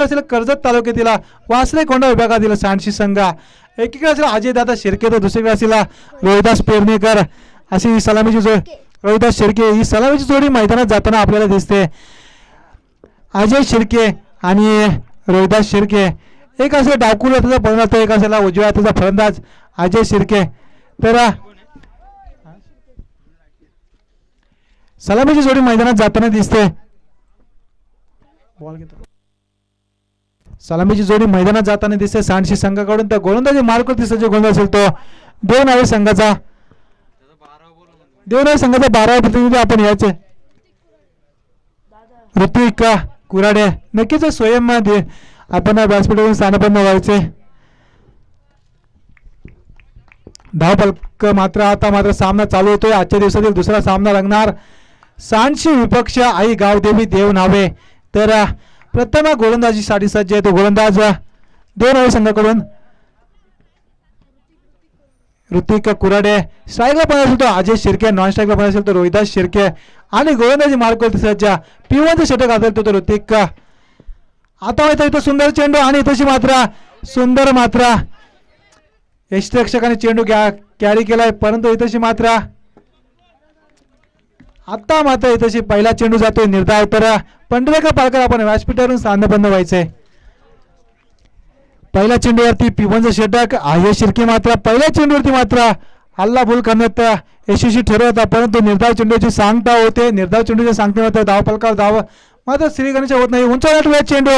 असेल कर्जत तालुक्यातील वासरे कोंडा विभागातील सांडशी संघ, एकीकडे असेल अजय दादा शिर्के तर दुसरीकडे असेल रोहिदास पेरणेकर अशी सलामीची जोडी, रोहिदास शिर्के ही सलामीची जोडी मैदानात जाताना आपल्याला दिसते. अजय शिर्के आणि रोहिदास शिर्के, एक असेल डाकूर हाताचा फलंदाज, एक असेल उजव्या हाताचा फलंदाज अजय शिर्के. तर सलामीची जोडी मैदानात जाताना दिसते. सलामीची जोडी मैदानात जाताना दिसते सांडशी संघाकडून. त्या गोलंदाजी मार्कवरती सज्ज गोलंदाज असेल तो देवनावे संघाचा, देवनावे संघाचा 12वा प्रतिनिधी आपण याचे ऋत्विक कुराडे. नक्कीच स्वयं आपण व्यासपीठावरून स्थानबद्ध व्हायचे. धावफलक मात्र आता मात्र सामना चालू होतोय. आजच्या दिवसातील दुसरा सामना रंगणार सांडशी विपक्ष आई गावदेवी देवनावे. तर प्रथम गोलंदाजीसाठी सज्ज आहे तो गोलंदाज देवनावे संघाकडून ऋतिक कुराडे. स्ट्राईकला पण असेल तो अजय शिर्के, नॉन स्ट्राईकला पण असेल तो रोहिदास शिर्के आणि गोलंदाजी मार्कवरती सज्ज पिवळाचं षटक असेल तो ऋतिक. आता माहिती इथं सुंदर चेंडू आणि तशी मात्र सुंदर मात्र यष्टिरक्षकाने चेंडू कॅरी केलाय, परंतु इथंशी मात्र आता मात्र इथंशी पहिला चेंडू जातोय निर्धाव. तर पंढरेकर पालकर आपण व्यासपीठावरून स्थानबद्ध व्हायचंय. पहिल्या चेंडूवरती पिवळाचं षटक, अजय शिर्के मात्र पहिल्या चेंडूवरती मात्र हल्ला बोल करण्यात यशस्वी ठरवत होता, परंतु निर्धाव चेंडूची सांगता होते. निर्धाव चेंडूच्या सांगते मात्र धाव फलकावर धाव मात्र श्रीगणेश होत नाही. उंचावल्या चेंडू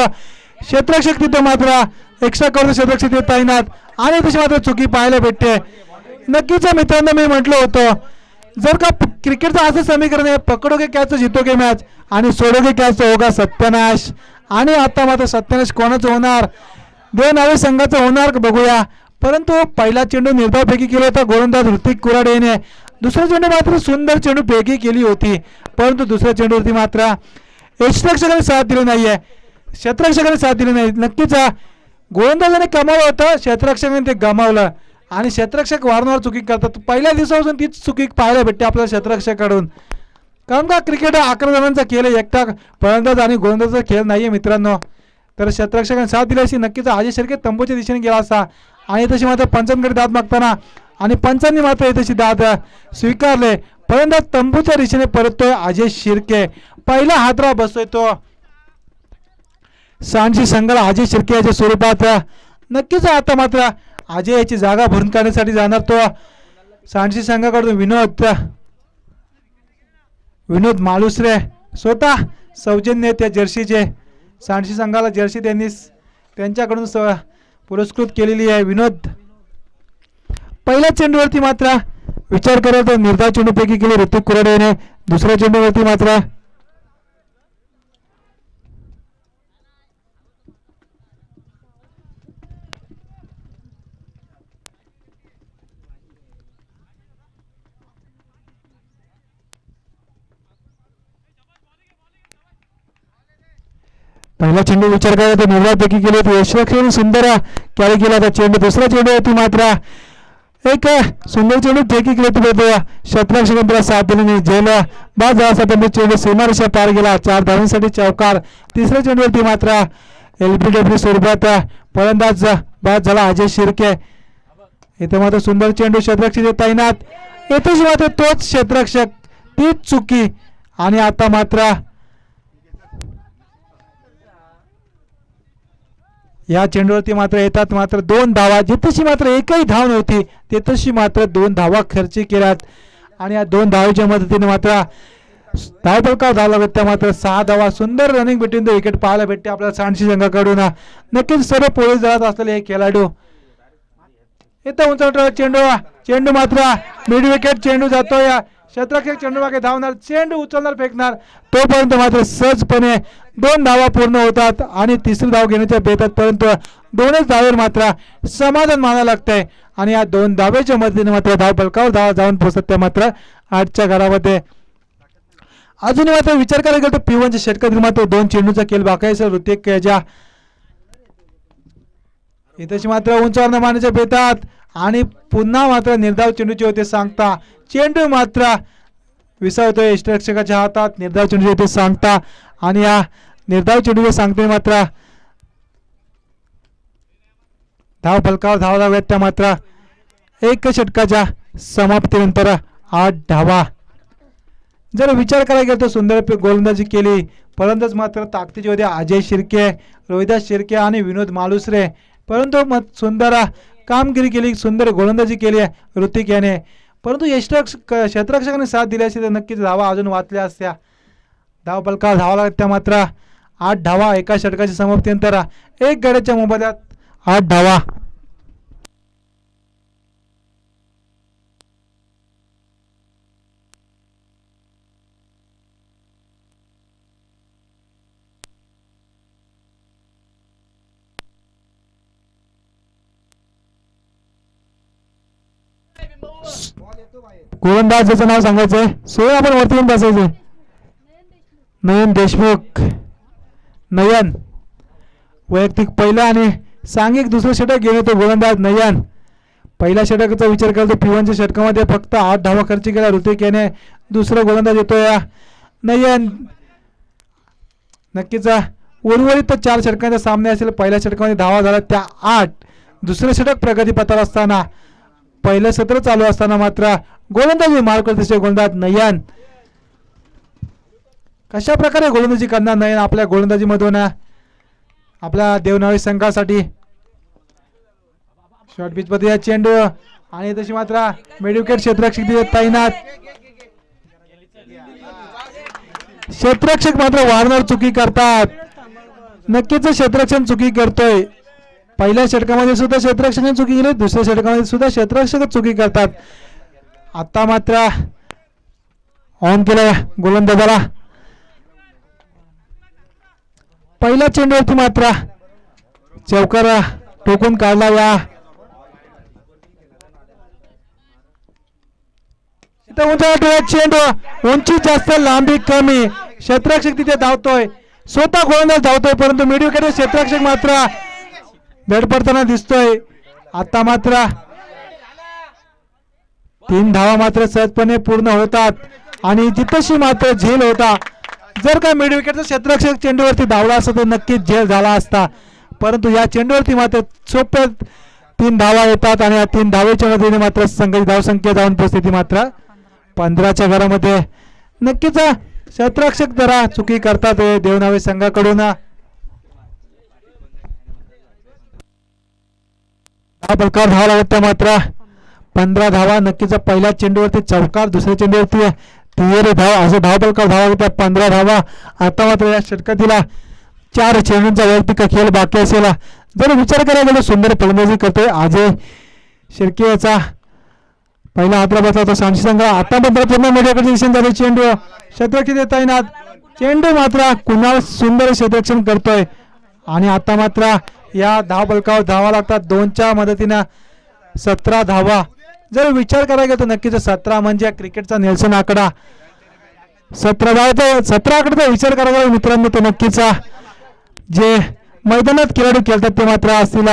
क्षेत्ररक्षक तिथे मात्र एक्स्ट्रा करून क्षेत्ररक्षक देत तैनात आणि तशी मात्र चुकी पाहायला भेटते. नक्कीच मित्रांनो मी म्हटलं होतं जर का क्रिकेटचं असं समीकरण आहे पकडोगे कॅच जितोगे मॅच आणि सोडोगे कॅच होगा सत्यानाश. आणि आता मात्र सत्यानाश कोणाचं होणार, देवनावे संघाचं होणार बघूया. परंतु पहिला चेंडू निर्धावपैकी केला होता गोलंदाज ऋतिक कुराडे याने. दुसरा चेंडू मात्र सुंदर चेंडू पैकी केली होती, परंतु दुसऱ्या चेंडूवरती मात्र यष्टिरक्षकाने साथ दिली नाहीये, क्षेत्ररक्षकाने साथ दिली नाही. नक्कीच गोलंदाजाने कमावलं होतं, क्षेत्ररक्षकाने ते गमावलं आणि क्षेत्ररक्षक वारंवार चुकी करतात. पहिल्या दिवसापासून तीच चुकी पाहायला भेटते आपल्या क्षेत्ररक्षकाकडून. कारण का क्रिकेट 11 जणांचा खेळ आहे, एकटा फलंदाज आणि गोलंदाजाचा खेळ नाहीये मित्रांनो. तर क्षेत्ररक्षकाने साथ दिली अशी नक्कीच अजय शिर्के तंबूच्या दिशेने गेला असता आणि तशी मात्र पंचांकडे दाद मागताना आणि पंचांनी मात्र तशी दाद स्वीकारले. फलंदाज तंबूच्या दिशेने परततोय अजय शिर्के. पहिला हातरा बसतोय तो सांडशी संघाला अजय शिर्के याच्या स्वरूपात. नक्कीच आता मात्र अजय याची जागा भरून काढण्यासाठी जाणार तो सांडशी संघाकडून विनोद मालुसरे स्वतः सौजन्य त्या जर्सीचे सांडशी संघाला जर्सी त्यांनी त्यांच्याकडून पुरस्कृत केलेली आहे. विनोद पहिल्या चेंडूवरती मात्र विचार करत निर्धाव चेंडूपैकी केले ऋतिक कुराडे याने. दुसऱ्या चेंडूवरती मात्र पहिला चेंडू विचार करायचा निर्धावपैकी केले होते यशरक्षकाने सुंदर कॅरी केला होता चेंडू. दुसरा चेंडूवरती मात्र एक सुंदर चेंडू फेकी केली होती, क्षेत्ररक्षकांना साथ दिली नाही. जेल बाद झाल्यासाठी चेंडू सीमारेषा पार गेला, 4 धावांसाठी चौकार. तिसऱ्या चेंडूवरती मात्र एलबीडब्ल्यू स्वरूपात फलंदाज बाद झाला अजय शिर्के. इथे मात्र सुंदर चेंडू क्षेत्ररक्षक तैनात, येथेच मात्र तोच क्षेत्ररक्षक तीच चुकी. आणि आता मात्र या चेंडूवरती मात्र येतात मात्र 2 धावा. जिथेशी मात्र एकही धाव नव्हती तिथेशी मात्र 2 धावा खर्च केल्यात आणि या 2 धावेच्या मदतीने मात्र धावफलकावर धाव लागत. त्या मात्र 6 धावा. सुंदर रनिंग बिटवीन द विकेट पाहायला भेटते आपल्याला सांडशी संघाकडून. नक्कीच सर्व पोलीस दलात असलेले हे खेळाडू. इथं उंचावला चेंडू मात्र मिड विकेट चेंडू जातोय. क्षेत्ररक्षक चेंडू मागे धावणार, चेंडू उचलणार फेकणार, तोपर्यंत मात्र सहजपणे 2 धावा पूर्ण होतात आणि तिसरी धाव घेण्याच्या बेतात. परंतु 2च धावेवर मात्र समाधान मानावं लागतंय आणि या 2 धावेच्या मदतीने मात्र धाव फलकावर धावा जाऊन पोहोचतात त्या मात्र 8च्या घरामध्ये. अजूनही मात्र विचार करायला गेलं तर पिवनच्या षटकातील मात्र 2 चेंडूचा खेळ बाकी आहे. ऋतिक याच्या इथेच मात्र उंचावर मारण्याच्या बेतात आणि पुन्हा मात्र निर्धाव चेंडूचे होते सांगता. चेंडू मात्र विसावतोय यष्टिरक्षकाच्या हातात. निर्धाव चेंडू होते सांगता आणि या निर्धाव चेंडूचे सांगते मात्र धाव फलकावर धावा धाव्यात त्या मात्र एक षटकाच्या समाप्तीनंतर 8 धावा. जर विचार करायला गेलो तर सुंदर गोलंदाजी केली, परंतु मात्र ताकदीचे होते अजय शिर्के, रोहिदास शिर्के आणि विनोद मालुसरे, परंतु सुंदर कामगिरी केली, सुंदर गोलंदाजी केली ऋतिक याने. परंतु क्षेत्ररक्षकाने साथ दिली असती तर नक्कीच धावा अजून वाचल्या असत्या. धाव फलकावर धावा लागत त्या मात्र 8 धावा एका षटकाच्या समाप्तीनंतर एक गड्याच्या मोबदल्यात 8 धावा. गोलंदाजाचं नाव सांगायचंय, सोय आपण वरती येऊन बसायचंय. नयन देशमुख. नयन वैयक्तिक पहिला आणि सांघिक दुसरं षटक घेऊन येतो गोलंदाज नयन. पहिल्या षटकाचा विचार करतो P1च्या षटकामध्ये फक्त 8 धावा खर्च केला ऋतिक याने. दुसरा गोलंदाज येतो या नयन. नक्कीच उर्वरित तर 4 षटकांचा सामने असेल. पहिल्या षटकामध्ये धावा झाला त्या 8. दुसरे षटक प्रगतीपथावर असताना पहिलं सत्र चालू असताना मात्र गोलंदाजी मार्क करते गोलंदाज नयन. कशा प्रकारे गोलंदाजी करणार नयन आपल्या गोलंदाजीमधून आपल्या देवनावी संघासाठी. शॉर्ट पिच मध्ये चेंडू आणि तशी मात्र मिडविकेट क्षेत्ररक्षक तैनात. क्षेत्ररक्षक मात्र वारंवार चुकी करतात. नक्कीच क्षेत्ररक्षण चुकी करतोय. पहिल्या षटकामध्ये सुद्धा क्षेत्ररक्षकाने चुकी केली, दुसऱ्या षटकामध्ये सुद्धा क्षेत्ररक्षक चुकी करतात. आता मात्र ऑन केलं गोलंदाजाला. पहिल्या चेंडूवरती मात्र चौकार टोकून काढला. या चेंडू उंची जास्त लांबी कमी, क्षेत्ररक्षक तिथे धावतोय, स्वतः गोलंदाज धावतोय, परंतु मिडविकेट क्षेत्ररक्षक मात्र धडपडताना दिसतोय. आता मात्र 3 धावा मात्र सहजपणे पूर्ण होतात आणि जितशी मात्र झेल होता. जर का मिडविकेटचा क्षेत्ररक्षक चेंडूवरती धावला असता तर नक्कीच झेल झाला असता, परंतु या चेंडूवरती मात्र सोप्या 3 धावा येतात आणि या 3 धावेच्या मदतीने मात्र संघाची धावसंख्या जाऊन परिस्थिती मात्र 15च्या घरामध्ये. नक्कीच क्षेत्ररक्षक जरा चुकी करतात देवनावे संघाकडून. बलकार धावा लागत मात्र 15 धावा. नक्कीच पहिल्या चेंडूवरती चौकार, दुसऱ्या चेंडूवरती तिहेरी धाव, असं धाव बलकार धावा लागत 15 धावा. आता मात्र या षटकातील 4 चेंडूंचा वैयक्तिक खेळ बाकी असेल. जर विचार करायला गेलो सुंदर फलंदाजी करतोय अजय शिर्के याचा पहिला हातला बसला होता सांची संघ. आता मात्र पूर्ण मीडियाकडे दिसून झाले चेंडू क्षेत्ररक्षक तैनात. चेंडू मात्र कुणाल सुंदर क्षेत्ररक्षण करतोय आणि आता मात्र या धाव बलकावर धावा लागतात 2च्या मदतीनं 17 धावा. जर विचार करायला गेलो तर नक्कीच 17 म्हणजे क्रिकेटचा नेल्सन आकडा. 17 धावा, 17 आकड्याचा विचार करायला गेलो मित्रांनो तर नक्कीच जे मैदानात खेळाडू खेळतात ते मात्र असतील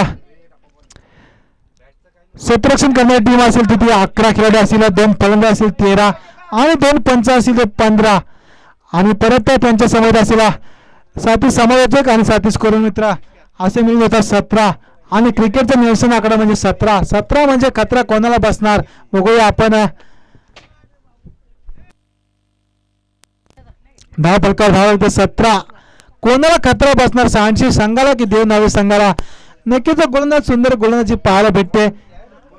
क्षेत्ररक्षण करणारी टीम असेल तिथे 11 खेळाडू असतील, 2 फलंदाज असतील 13 आणि 2 पंच असतील ते 15 आणि परत त्यांच्या समोर असेल 37 समालोचक आणि 37 करून मित्र असे मिळून होतात 17 आणि क्रिकेटचा निरसन आकडा म्हणजे 17. 17 म्हणजे खतरा कोणाला बसणार बघूया आपण. धाव फलकावर धाव लागते 17. कोणाला खतरा बसणार सांची संघाला की देवनावे संघाला. नक्कीच गोलंदाज सुंदर गोलंदाजी पाहायला भेटते.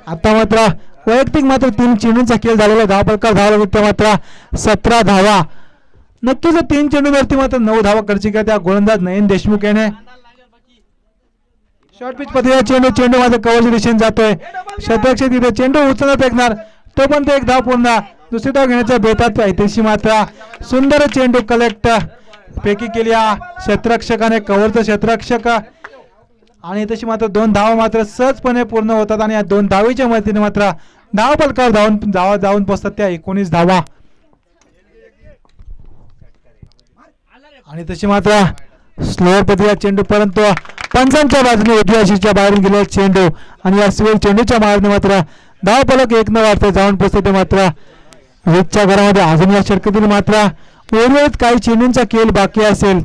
आता मात्र वैयक्तिक मात्र 3 चेंडूंचा खेळ झालेला. धाव फलकावर धाव लागते मात्र 17 धावा. नक्कीच 3 चेंडूवरती मात्र 9 धावा खर्च केल्या त्या गोलंदाज नयन देशमुख याने. शॉर्ट पिच मध्ये चेंडू माझ्या कव्हरच्या दिशेने जातोय. क्षेत्ररक्षक तिथे चेंडू उचलून फेकणार, तो पण एक धाव पूर्ण. दुसरी धाव घेण्याचा बेतात ऐतिहासिक मात्र सुंदर चेंडू कलेक्ट फेकी केली क्षेत्ररक्षकाने, कव्हरचा क्षेत्ररक्षक आणि तशी मात्र 2 धावा मात्र सहजपणे पूर्ण होतात आणि या 2 धावेच्या मदतीने मात्र धाव फलकावर जाऊन पोहोचतात त्या 19 धावा. आणि तशी मात्र स्लोअर पद्धतीचा चेंडू परंतु पंचांच्या बाजूने उजव्या बाहेरून गेलेला चेंडू आणि या सिव्हिल चेंडूच्या मारणे मात्र धाव फलक 1 न वाढते जाऊन पोहोचते मात्र 20च्या घरामध्ये. अजून या षटकातील मात्र उर्वरित काही चेंडूंचा खेळ बाकी असेल.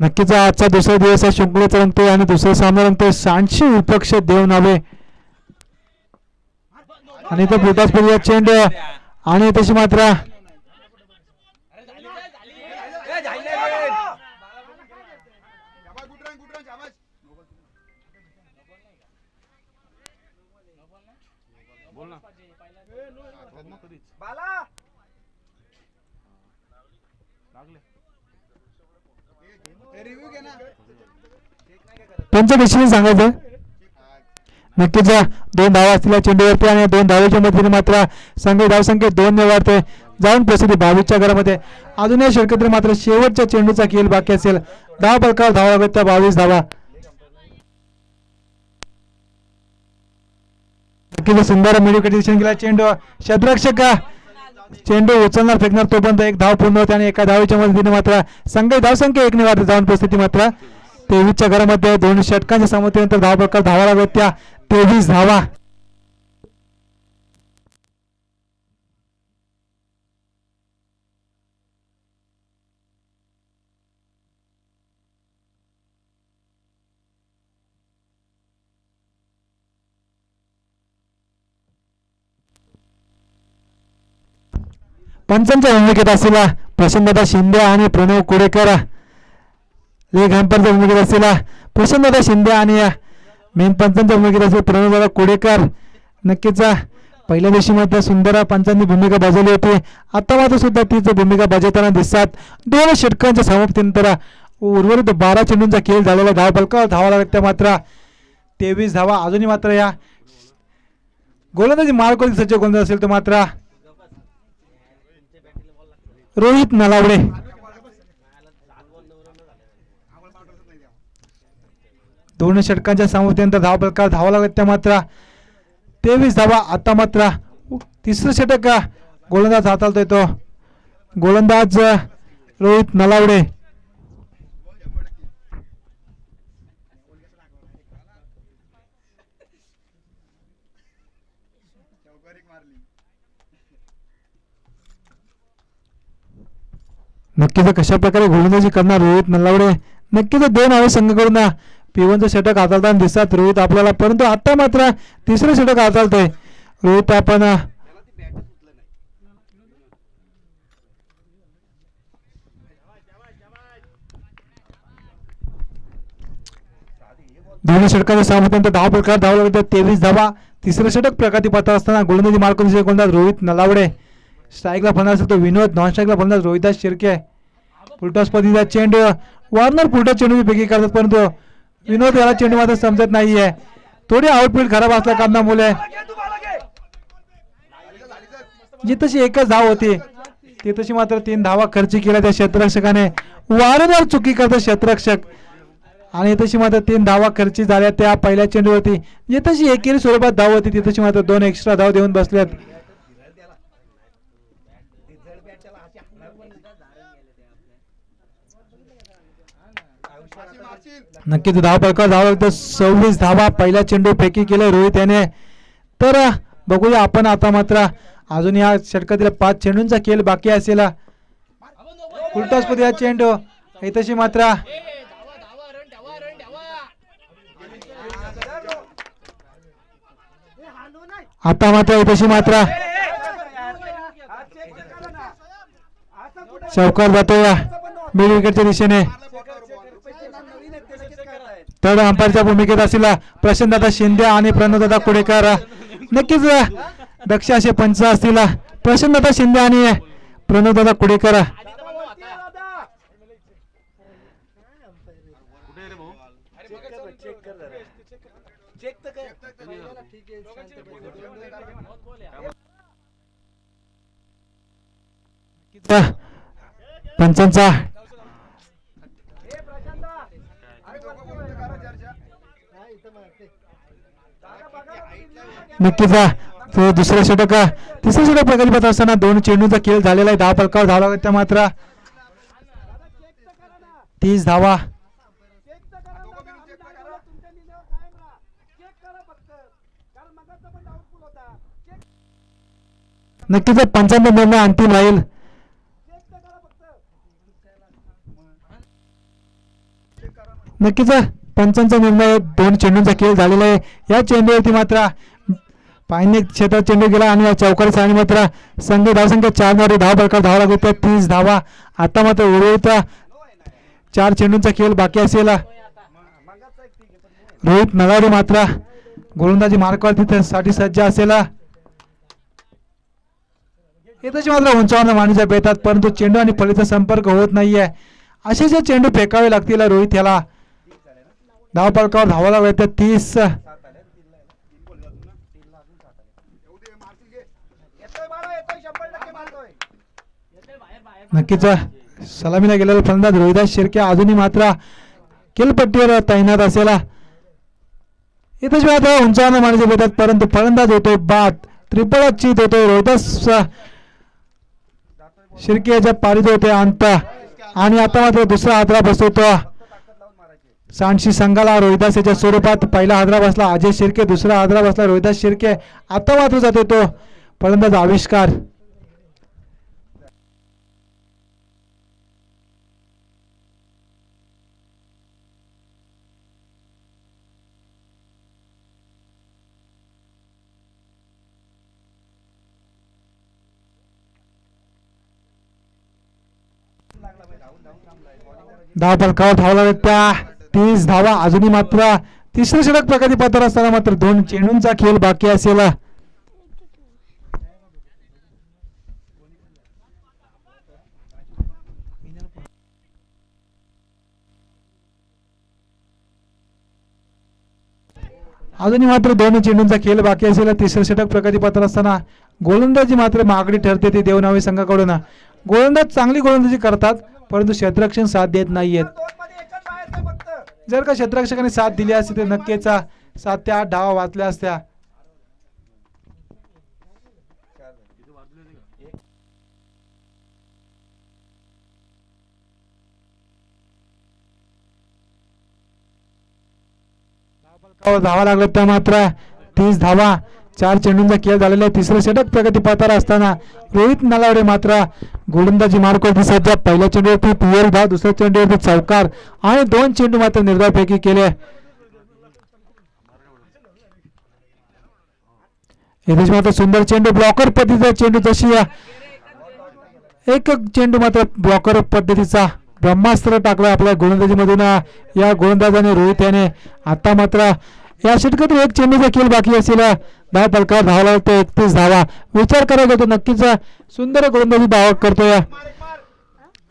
नक्कीच आजचा दुसरा दिवस आहे शृंखलेचा रंगतोय आणि दुसरा सामना रंगतोय सांशी विपक्ष देवनावे आणि तो बुटास चेंडू आणि तशी मात्र त्यांच्या दिशेने सांगायचं नक्कीच दोन धावा असलेल्या चेंडूवरती आणि दोन धावेच्या मदतीने मात्र संघ धावसंख्या 2 ने वाढते जाऊन प्रसिद्धी 22च्या घरामध्ये. अजून या षटकात मात्र शेवटच्या चेंडूचा खेळ बाकी असेल. धावा फलकावर धावा लागत त्या 22 धावा. नक्कीच सुंदर मिडविकेट दिशेने गेला चेंडू क्षेत्ररक्षक चेंडू उचलणार फेकणार तोपर्यंत एक धाव पूर्ण होते आणि एका धावेच्या मदतीने मात्र संघ धावसंख्या 1 ने वाढते जाऊन परिस्थिती मात्र 23च्या घरामध्ये दोन षटकांच्या समतेनंतर धावा फलकावर धावा लागत त्या 23 धावा. पंचांच्या भूमिकेत असलेला प्रशांतदादा शिंदे आणि प्रणव कुडेकर लेग हॅम्परच्या भूमिकेत असलेला प्रशांतदादा शिंदे आणि मेन पंचांच्या भूमिकेत असलेला प्रणवदादा कुडेकर. नक्कीच पहिल्या दिवशी मात्र सुंदर पंचांनी भूमिका बजावली होती. आता मात्र सुद्धा तीच भूमिका बजावताना दिसतात. दोन षटकांच्या समाप्तीनंतर उर्वरित 12 चेंडूंचा खेळ झालेला धाव फलकावर धावा लागत त्या मात्र 23 धावा. अजूनही मात्र या गोलंदाजी मार्कवरती सज्ज गोलंदाज असेल तो मात्र रोहित नलावडे. दोन षटकांच्या समाप्तीनंतर धाव फलकावर धावा लागत त्या मात्र 23 धावा. आता मात्र तिसरं षटक गोलंदाज हाताळतोय तो गोलंदाज रोहित नलावडे. नक्कीच कशा प्रकारे गोलंदाजी करणार रोहित नलावडे. नक्कीच 2 हवे संघाकडून P1चं षटक हाताळताना दिसतात रोहित आपल्याला, परंतु आता मात्र तिसरं षटक हाताळतोय रोहित. आपण दोन्ही षटकाच्या समाप्तीनंतर धाव फलकावर धाव लागतात 23 धावा. तिसरं षटक प्रगती पथावर असताना गोलंदाजी मार्कवरती गोलंदाज रोहित नलावडे. स्ट्राईकला फलंदाज असेल तो विनोद, नॉन स्ट्राईकला फलंदाज रोहिदास शिर्के. फुलटॉस पद्धतीचा चेंडू वॉर्नर फुलटॉस चेंडू पैकी करतात, परंतु विनोद याला चेंडू मात्र समजत नाहीये. थोडी आउटफील्ड खराब असल्या कारणामुळे जी तशी एकच धाव होती ती तशी मात्र 3 धावा खर्च केल्या त्या क्षेत्ररक्षकाने. वारंवार चुकी करतात क्षेत्ररक्षक आणि तशी मात्र 3 धावा खर्ची झाल्या त्या पहिल्या चेंडूवरती. जी तशी एकेरी स्वरूपात धाव होती ती तशी मात्र 2 एक्स्ट्रा धाव देऊन बसल्यात. नक्कीच धाव फलकावर धाव लागतो 26 धावा. पहिल्या चेंडू पैकी केले रोहित याने. तर बघूया आपण आता मात्र अजून या षटकातील 5 चेंडूंचा खेळ बाकी असेल. फुलटॉस पद्धतीचा चेंडू तशी मात्र आता मात्र तशी मात्र चौकार जातोय मिड विकेटच्या दिशेने. थर्ड अंपायरच्या भूमिकेत असलेला प्रशांतदादा शिंदे आणि प्रणवदादा कुडेकर. नक्कीच दक्ष असे पंच असतील प्रशांतदादा शिंदे आणि प्रणवदादा कुडेकर. पंचांचा नक्कीच दुसऱ्या षटक तिसऱ्या षटक प्रगती पथावर असताना 2 चेंडूंचा खेळ झालेला आहे. धाव फलकावर धाव लागत त्या मात्र 30 धावा. नक्कीच पंचांचा निर्णय अंतिम राहील. नक्कीच पंचांचा निर्णय. 2 चेंडूंचा खेळ झालेला आहे. या चेंडूवरती मात्र पायने क्षेत्रात चेंडू गेला आणि या चौकारी सारणी मात्र संघ धावसंख्या 4 मध्ये धाव बळकावर धावा लागली त्या 30 धावा. आता मात्र उर्वरित 4 चेंडूंचा खेळ बाकी असेल. रोहित नलावडे मात्र गोलंदाजी मार्गावरती साठी सज्ज असेल. येथेच मात्र उंचावरून मांडीच्या बेतात परंतु चेंडू आणि फळीचा संपर्क होत नाहीये. असे जे चेंडू फेकावे लागतील रोहित याला. धाव फलकावर धावा लागल्या त्या 30. नक्कीच सलामीला गेलेला फलंदाज रोहिदास शिर्के अजूनही मात्र खेळपट्टीवर तैनात असेल. इथेच मात्र उंचावरून मांडीच्या बेतात परंतु फलंदाज होतोय बाद. त्रिफळ चित होतोय. रोहिदास शिर्के याच्या पारित होते अंत आणि आता मात्र दुसरा हादरा बसवतो सांडशी संघाला रोहिदास याच्या स्वरूपात. पहिला हादरा बसला अजय शिर्के, दुसरा हादरा बसला रोहिदास शिर्के. आता मात्र जातो तो फलंदाज आविष्कार. धाव फलकावर धाव लागल्या त्या 30 धावा. अजूनही मात्र तिसरे षटक प्रगतीपथावर असताना मात्र 2 चेंडूंचा खेळ बाकी असेल. अजूनही मात्र 2 चेंडूंचा खेळ बाकी असेल. तिसरे षटक प्रगतीपथावर असताना गोलंदाजी मात्र महागडी ठरते ती देवनावे संघाकडून. गोलंदाज चांगली गोलंदाजी करतात परंतु क्षेत्ररक्षण साथ देत नाहीयेत. जर का क्षेत्ररक्षकाने साथ दिली असती तर नक्कीच 7 ते 8 धावा वाचल्या असत्या. धावा लागल्या त्या मात्र 30 धावा. 4 चेंडूंचा खेळ झालेला आहे. तिसरे षटक प्रगतीपथावर असताना रोहित नलावडे मात्र गोलंदाजी मार्गावरती सज्ज. पहिल्या चेंडूवरती पियर धाव, दुसऱ्या चेंडूवरती चौकार आणि 2 चेंडू मात्र निर्धावपैकी केले. येथेच मात्र सुंदर चेंडू ब्लॉकर पद्धतीचा चेंडू. जशी एक चेंडू मात्र ब्लॉकर पद्धतीचा ब्रह्मास्त्र टाकला आपल्या गोलंदाजीमधून या गोलंदाजाने रोहित याने. आता मात्र या षटकातून 1 चेंडूचा खेळ बाकी असेल. धाव फलकावर धावा लागतो 31 धावा. विचार करायला होतो नक्कीच सुंदर गोलंदाजी धावा करतोय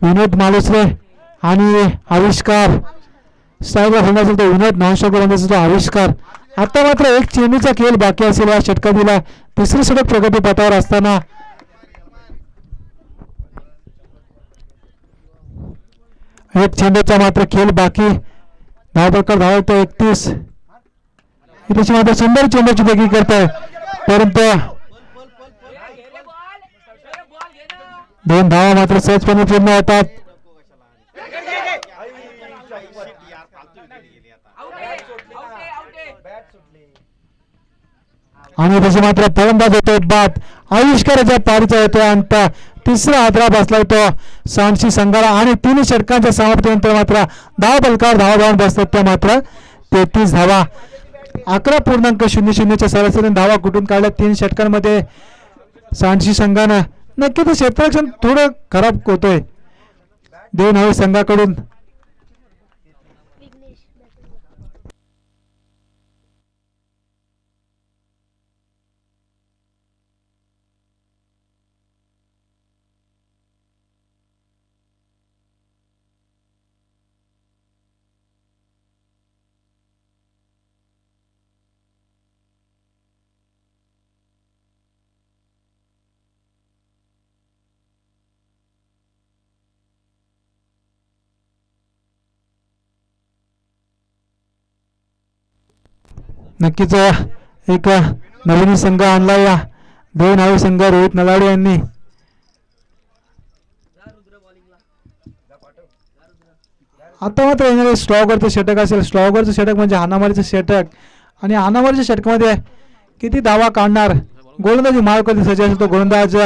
विनोद मालुसरे आणि आविष्कार. साहेबला फलंदाज तो विनोद नवशा गोलंदाजीचा आविष्कार. आता मात्र 1 चेंडूचा खेळ बाकी असेल या षटकातील. तिसरे षटक प्रगतीपथावर असताना 1 चेंडूचा मात्र खेळ बाकी. धाव फलकावर धावा लागतो 31. इथे मात्र सुंदर चेंडूची देखील करतोय परंतु 2 धावा मात्र सहजपणे पूर्ण होतात. आणि तसे मात्र फलंदाज होतोय बाद. आविष्काराच्या पारीचा होतोय अंत. तिसरा हादरा बसला होतो सांडशी संघाला आणि 3 षटकांच्या समाप्तीनंतर मात्र धाव फलकावर धावा जाऊन बसतात त्या मात्र 33 धावा. 11.00 सरासरी धावा कुठून काढल्या 3 षटकांमध्ये सांडशी संघानं. नक्की ते क्षेत्ररक्षण थोडं खराब होतोय देवनावे संघाकडून. नक्कीच एक नवीन संघ आणला या देवनावे संघ रोहित नलावडे यांनी. आता मात्र येणारे स्लॉगरचं षटक असेल. स्लॉगरचं षटक म्हणजे हाणामारीचं षटक आणि हाणामारीच्या षटकामध्ये किती धावा काढणार गोलंदाजी मार्ग कधी सज्ज असेल तो गोलंदाज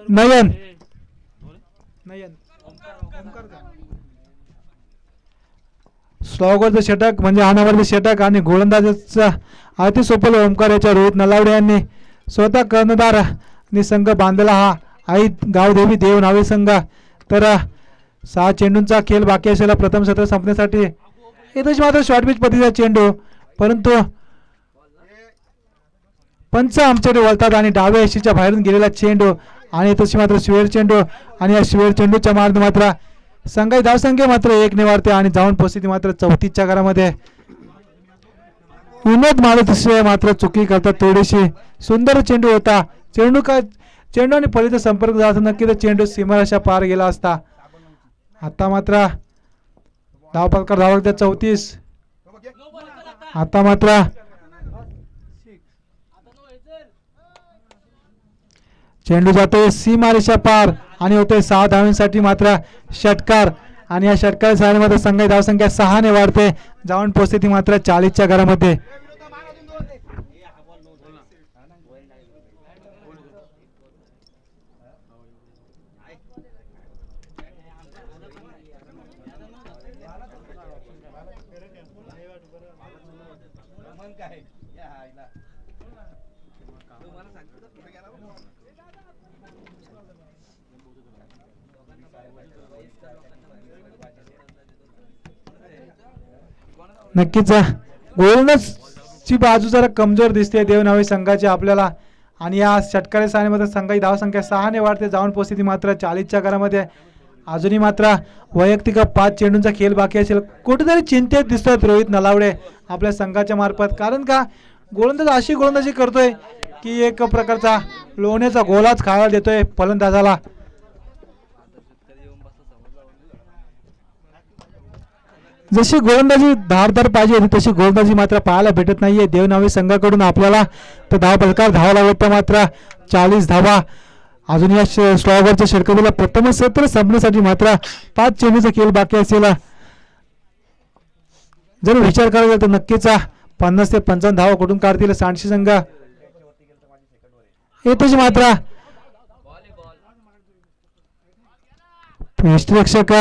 नयन. स्लॉगरचं षटक म्हणजे हाणावरचं षटक आणि गोलंदाजाचा अति सोपल ओमकार याच्या रोहित नलावडे यांनी स्वतः कर्णधार आणि संघ बांधलेला हा आई गावदेवी देव नावे संघ. तर 6 चेंडूंचा खेळ बाकी असलेला प्रथम सत्र संपण्यासाठी इथेच मात्र शॉर्ट पिच पद्धतीचा चेंडू, परंतु पंच आमच्याकडे वळतात आणि डाव्या यशीच्या बाहेरून गेलेला चेंडू आणि तशी मात्र स्वेअर चेंडू आणि या स्वेअर चेंडूच्या मार्ग मात्र संघाची धावसंख्या मात्र 1 ने वाढते आणि जाऊन पोहोचते मात्र 34च्या घरामध्ये. विनोद मालतीशिवाय मात्र चुकी करतात थोडीशी. सुंदर चेंडू होता. चेंडू आणि फळीचा संपर्क झाला नक्की तर चेंडू सीमारेषा पार गेला असता. आता मात्र धावपलकार धावक 34. आता मात्र चेंडू जातोय सीमारेषा पार आणि होतोय 6 धावांसाठी मात्र षटकार आणि या षटकार साऱ्यामध्ये संघाची धावसंख्या 6 ने वाढते. जाऊन पोहोचते ती मात्र 40च्या घरामध्ये. नक्कीच गोलंदाजची बाजू जरा कमजोर दिसते देवनावे संघाची आपल्याला आणि या षटकारी सारणीमध्ये संघाची धावसंख्या 6 ने वाढते. जाऊन पोहोचते मात्र 40च्या घरामध्ये. अजूनही मात्र वैयक्तिक 5 चेंडूंचा खेळ बाकी असेल. कुठेतरी चिंतेत दिसतात रोहित नलावडे आपल्या संघाच्या मार्फत, कारण का गोलंदाज अशी गोलंदाजी करतोय की एक प्रकारचा लोण्याचा गोलाच खायला देतोय फलंदाजाला. जशी गोलंदाजी धारदार पाहिजे होती तशी गोलंदाजी मात्र पाहायला भेटत नाहीये देवनावी संघाकडून आपल्याला. तर धावपलकार धावा लागत मात्र 40 धावा. अजून या स्लॉगरच्या षटकाला प्रथम सत्र संपण्यासाठी मात्र 5 चेंडूचा खेळ बाकी असेल. जर विचार करायला तर नक्कीच 50 ते 55 धावा कुठून काढतील सांडशी संघ. येतेच मात्र यष्टीरक्षक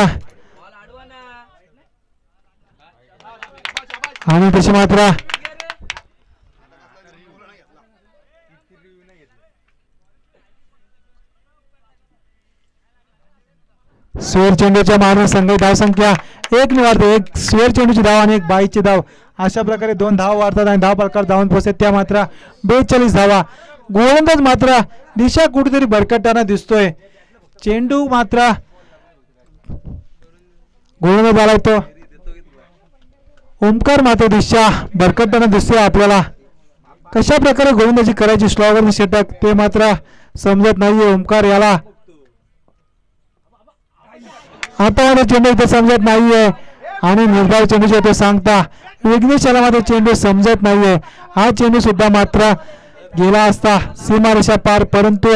आणि तशी मात्र स्वेअर चेंडूच्या मारून संघाची धावसंख्या 1 ने वाढते. एक स्वेअर चेंडूची धाव आणि एक बाईची धाव अशा प्रकारे 2 धावा वाढतात आणि धावपलकार धावून पोहोचतात त्या मात्र 42 धावा. गोलंदाज मात्र दिशा कुठेतरी भरकटताना दिसतोय. चेंडू मात्र गोलंदाज आला तो ओमकार मात्र दिशा भरकटताना दिसतोय आपल्याला. कशा प्रकारे गोलंदाजी करायची स्लॉगर षटक ते मात्र समजत नाहीये ओमकार याला. आता चेंडू इथे समजत नाहीये आणि निर्धाव चेंडूचे ते सांगता विघ्नेश याला मात्र चेंडू समजत नाहीये. हा चेंडू सुद्धा मात्र गेला असता सीमारेषा पार, परंतु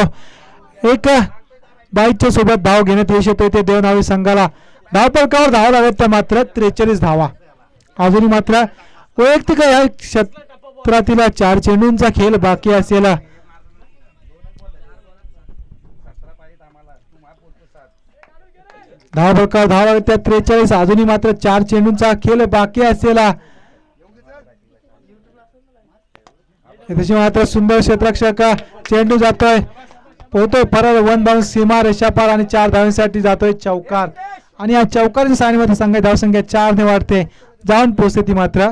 एक बाईकच्या सोबत धाव घेण्यात यश येते ते देवनावी संघाला. धावपलकावर धावा लागत त्या मात्र 43 धावा. अजूनही मात्र वैयक्तिक या क्षेत्रातील 4 चेंडूंचा खेळ बाकी असेल. धावपलकावर धावा लागत त्या 43. अजूनही मात्र 4 चेंडूंचा खेळ बाकी असेल. तशी मात्र सुंदर क्षेत्ररक्षक चेंडू जातोय पोहतोय परत 1 बाउंस सीमा रेषा पार आणि 4 धावांसाठी जातोय चौकार आणि या चौकारच्या सारणीमध्ये संघाची धावसंख्या 4 ने वाढते. जाऊन पोहोचते ती मात्र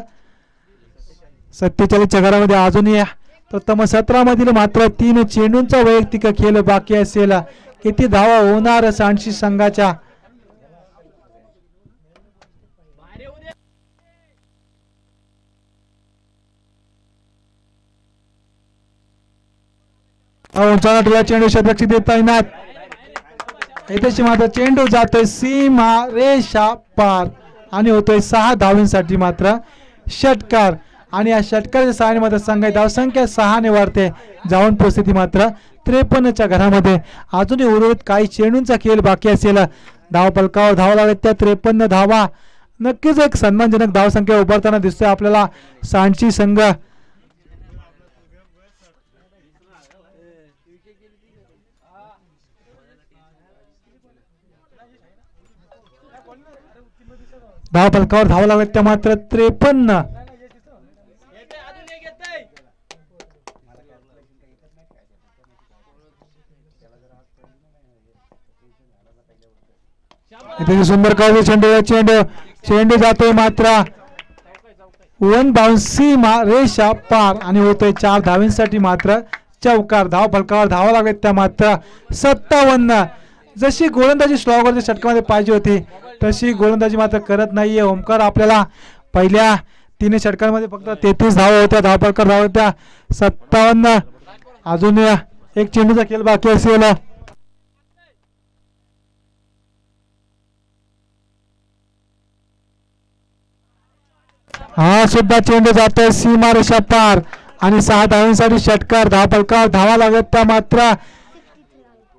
47च्या घरामध्ये. अजूनही प्रथम 17 मधील मात्र 3 चेंडूंचा वैयक्तिक खेळ बाकी असेल. किती धावा होणार सांडशी संघाच्या. चेंडू क्षेत्ररक्षक देत तैनात. येथे मात्र चेंडू जातोय सीमा रेषा पार आणि होतोय 6 धावांसाठी मात्र षटकार आणि या षटकाराच्या सारणीमध्ये संघाची धावसंख्या 6 ने वाढते. जाऊन पोहोचते ती मात्र 53च्या घरामध्ये. अजूनही उर्वरित काही चेंडूंचा खेळ बाकी असेल. धावपलकावर धावा लागत त्या 53 धावा. नक्कीच एक सन्मानजनक धावसंख्या उभारताना दिसतोय आपल्याला सांडशी संघ. धाव फलकावर धावा लागत त्या मात्र 53. इथे सुंदर काढले चेंडू जातोय मात्र 1 बाउन्सी रेषा पार आणि होतोय 4 धावांसाठी मात्र चौकार. धाव फलकावर धावा लागत त्या मात्र 57. जशी गोलंदाजी स्लॉगरच्या षटकामध्ये पाहिजे होती तशी गोलंदाजी मात्र करत नाहीये ओमकार. आपल्याला पहिल्या 3 षटकांमध्ये फक्त 33 धावा होत्या. धाव फलकावर धावा होत्या 57. अजून एक चेंडूचा खेळ बाकी असेल. हा सुद्धा चेंडू जातोय सीमारेषा पार आणि 6 धावांसाठी षटकार. धाव फलकावर धावा लागत त्या मात्र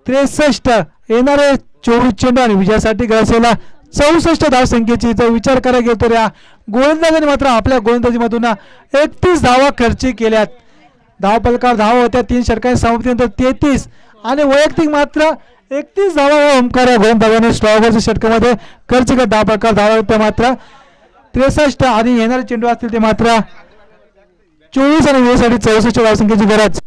63. येणारे 24 चेंडू आणि विजयासाठी गरजेला 64 धावसंख्येची जर विचार करायला गेलो तर या गोलंदाजाने मात्र आपल्या गोलंदाजीमधून 31 धावा खर्ची केल्यात. धाव फलकावर धावा होत्या 3 षटकांच्या समाप्तीनंतर 33 आणि वैयक्तिक मात्र 31 धावा ओमकार या गोलंदाजाने स्लॉगरच्या षटकामध्ये खर्च केला. धाव फलकावर धावा होत्या मात्र 63 आणि येणारे चेंडू असतील ते मात्र 24 आणि विजयासाठी 64 धावसंख्येची गरज.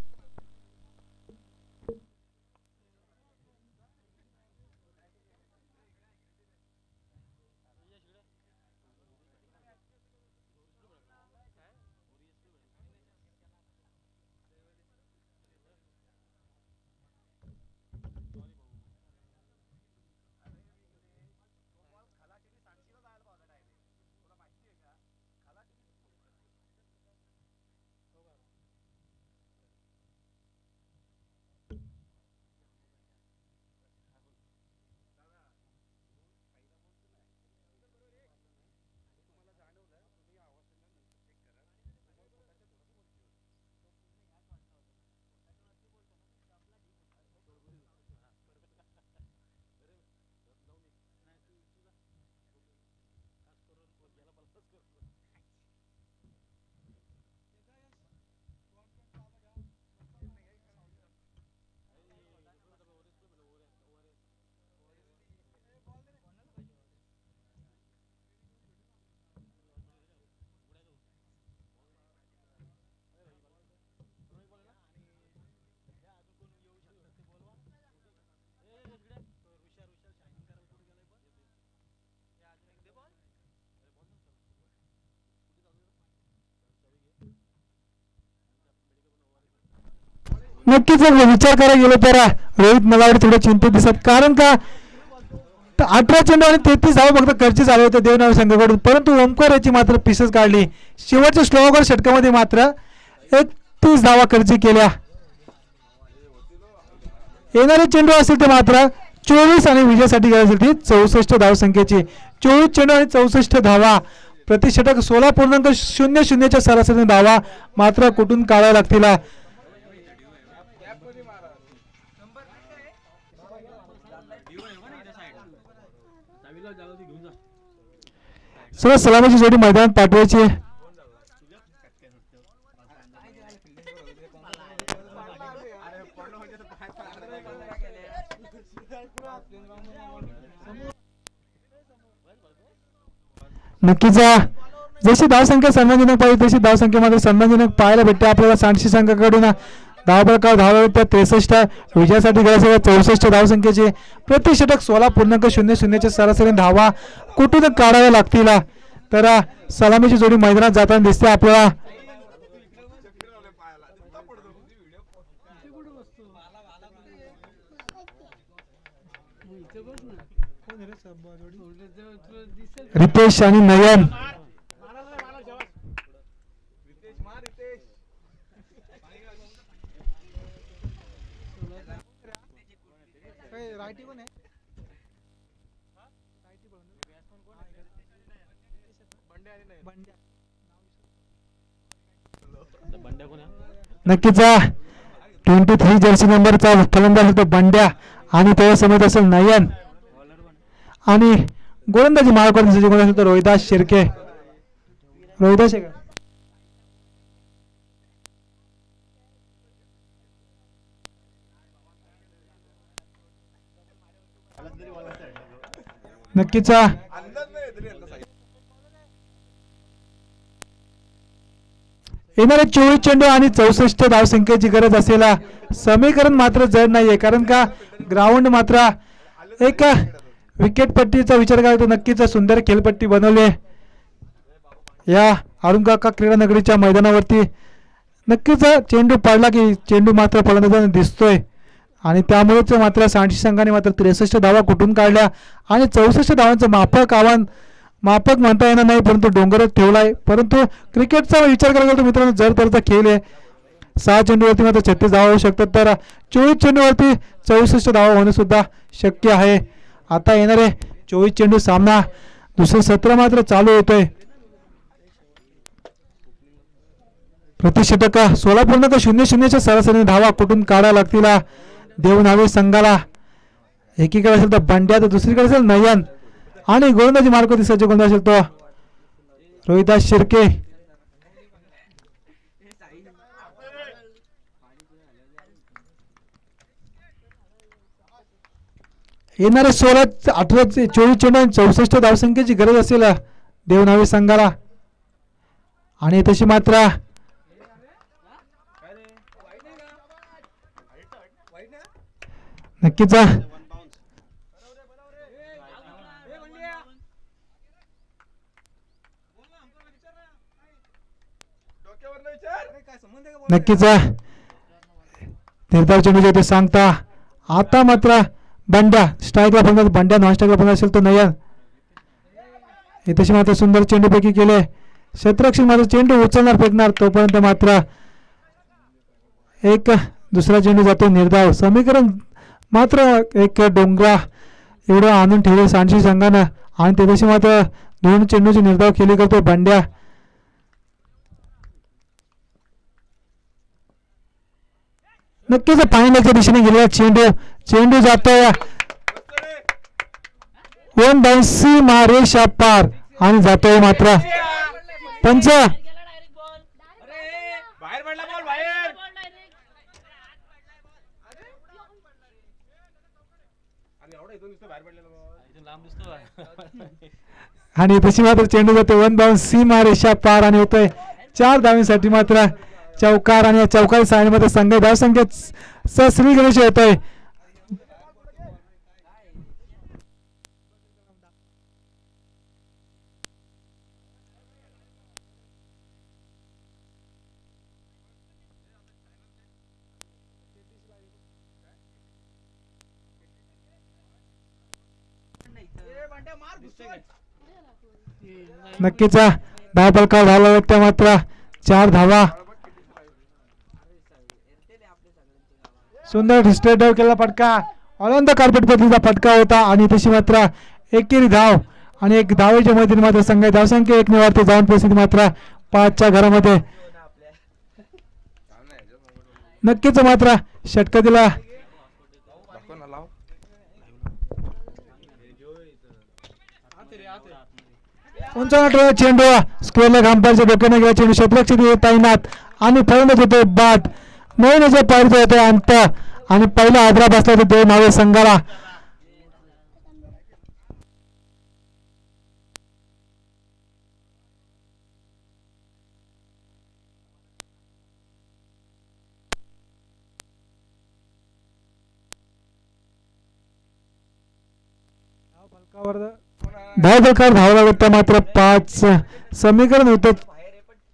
नक्कीच विचार करायला गेलो तर रोहित मला थोडे चिंतित दिसत, कारण का 18 चेंडू आणि 33 धावा फक्त खर्ची झाले होते देवनावी संघाकडून, परंतु ओमकार याची मात्र पिसेस काढली. शेवटच्या स्लोअर षटकामध्ये मात्र 31 धावा खर्ची केल्या. येणारे चेंडू असतील ते मात्र 24 आणि विजयासाठी गरज होती 64 धावसंख्येची. 24 चेंडू आणि 64 धावा प्रति षटक 16.00 सरासरी धावा मात्र कुठून काढाव्या लागतील. सर्व सलामीची जोडी मैदानात पाठवायची. नक्कीच जशी धावसंख्या सन्मानजनक पाहिजे तशी धावसंख्येमध्ये सन्मानजनक पाहायला भेटते आपल्याला. सांडशी संघाकडून धावफलकावर धावा होत्या 63, विजयासाठी गरज 64 धावसंख्येची. प्रति षटक 16.00 सरासरी धावा कुठून काढाव्या लागतील. तर सलामीची जोडी मैदानात जाताना दिसते आपल्याला. रितेश आणि नयन. नक्कीच 23 जर्सी नंबरचा फलंदाज होतो बंड्या आणि त्यासमोर असेल नयन आणि गोलंदाजी मार्गावर रोहिदास शिर्के. रोहिदास नक्कीच येणारे 24 चेंडू आणि 64 धावसंख्येची गरज असलेला समीकरण मात्र जड नाहीये, कारण का ग्राउंड मात्र एक विकेटपट्टीचा विचार करा तर नक्कीच सुंदर खेळपट्टी बनवली या अरुणकाका क्रीडा नगरीच्या मैदानावरती. नक्कीच चेंडू पडला की चेंडू मात्र फलंदाजाने दिसतोय आणि त्यामुळेच मात्र सांडशी संघाने मात्र 63 धावा कुठून काढल्या आणि 64 धावांचं माफक म्हणता येणार नाही, परंतु डोंगरच ठेवलाय. परंतु क्रिकेटचा विचार करायला तर मित्रांनो जर तरचा खेळ आहे. 6 चेंडूवरती मात्र 36 धावा होऊ शकतात, तर 24 चेंडूवरती 64 धावा होणे सुद्धा शक्य आहे. आता येणारे 24 चेंडू सामना दुसरं सत्र मात्र चालू होतोय. प्रतिषटक 16.00च्या सरासरी धावा कुठून काढायला लागतील देवनावे संघाला. एकीकडे असेल तर बंड्या, तर दुसरीकडे असेल नयन आणि गोलंदाजी मार्ग सज्ज गोलंदाज असेल तो रोहिदास शिर्के. येणारे 16, 18, 24 चेंडू आणि 64 धावसंख्येची गरज असेल देवनावे संघाला आणि तशी मात्र नक्कीच निर्धाव चेंडूचे ते सांगता. आता मात्र बंड्या स्ट्राईकला फलंदाज, बंड्या नॉन स्ट्राईकला फलंदाज असेल तो नयन. हे तशी मात्र सुंदर चेंडूपैकी केले. क्षेत्ररक्षक मात्र चेंडू उचलणार फेकणार तोपर्यंत मात्र एक दुसरा चेंडू जातो निर्धाव. समीकरण मात्र एक डोंगरा एवढं आणून ठेवले सांडशी संघानं आणि त्याच्याशी मात्र 2 चेंडूची निर्धाव केली करतो बंड्या. नक्कीच फायनलच्या दिशेने गेलेला चेंडू जातोय 1 बाउन्सी मारेशा पार आणि जातोय मात्र पंच. आणि तशी मात्र चेंडू जातो 1 बाउन्सी मारेशा पार आणि होतोय 4 धावांसाठी मात्र चौकार आणि या चौकारी साईडमध्ये संघ धावसंख्येत श्री गणेश होतोय. नक्कीच धावफलकावर धावला व्यक्ती मात्र 4 धावा. सुंदर स्ट्रेट ड्राइव्ह केलेला फटका ऑन द कार्पेट पद्धतीचा फटका होता आणि तशी मात्र एकेरी धाव आणि एक धावेच्या मध्ये मात्र संघ धावसंख्या 1 निवारते जाऊन परिस्थिती मात्र 5च्या घरामध्ये. नक्कीच मात्र षटका दिला चेंडू स्क्वेअरला घांपारच्या डोक्याने गेला चेंडू क्षेत्ररक्षक तैनात आणि फलंदाज होते बाट 9 पायरीचा होते अंत आणि पहिला आदरा बसला होता देवनावे संघाला. धावफलकावर धावला होता मात्र 5. समीकरण होतं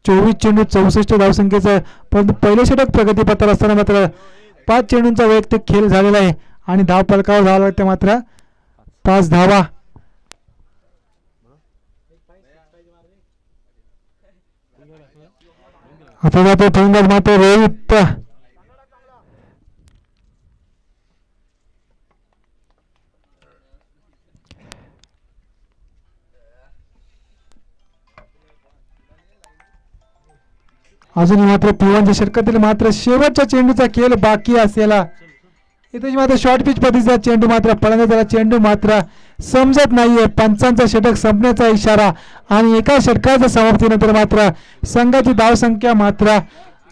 24 चेंडू 64 धावसंख्येचं, परंतु पहिले षटक प्रगतीपथावर असताना मात्र 5 चेंडूंचा वैयक्तिक खेळ झालेला आहे आणि धावफलकावर धावला होता मात्र 5 धावा. आता जातो फलंदाज मात्र रोहित. अजून मात्र पिवांच्या षटकातील मात्र शेवटच्या चेंडूचा खेळ बाकी असलेला इथे मात्र शॉर्ट पिच पद्धतीचा चेंडू मात्र फलंदाजाला चेंडू मात्र समजत नाहीये. पंचांचा षटक संपण्याचा इशारा आणि एका षटकाच्या समाप्तीनंतर मात्र संघाची धावसंख्या मात्र